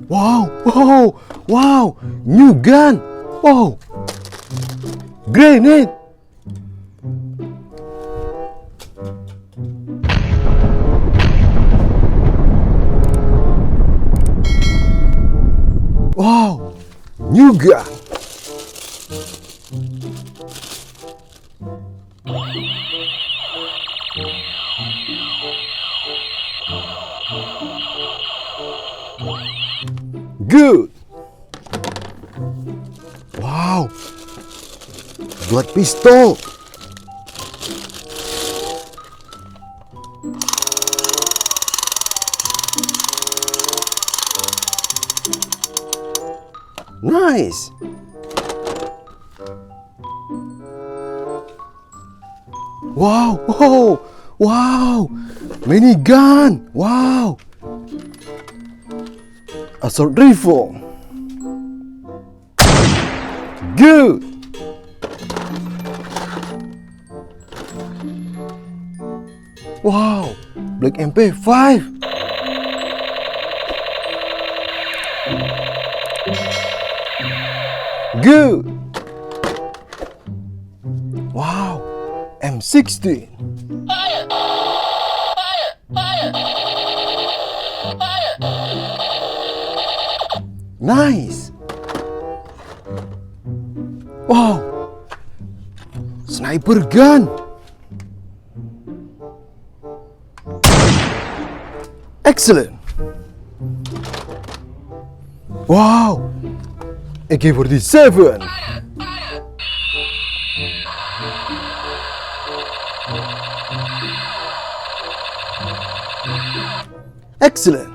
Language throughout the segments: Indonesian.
Wow, wow, wow, new gun. Wow, grenade. Wow, new gun. Good. Wow, buat pistol. Nice. Wow, wow, wow, minigun. Wow, assault rifle. Good. Wow, Black MP5. Good. Wow, M16. Nice. Wow, sniper gun. Excellent. Wow, AK47. Excellent.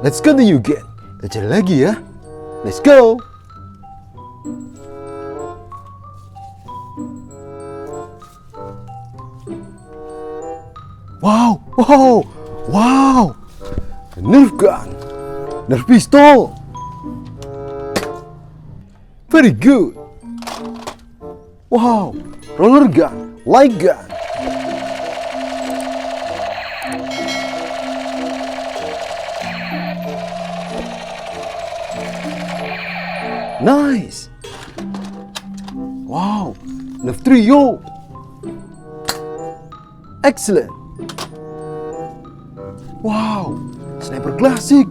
Let's continue again. Kita cari lagi ya. Let's go. Wow, wow, wow. Nerf gun. Nerf pistol. Very good. Wow, roller gun, light gun. Nice. Wow, Nerf trio. Excellent. Wow, sniper klasik.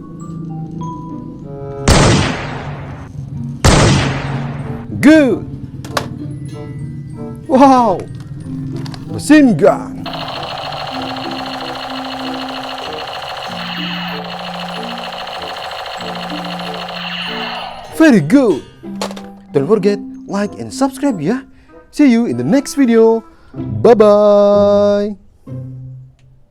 Good. Wow, machine gun. Very good. Don't forget like and subscribe ya. See you in the next video. Bye bye.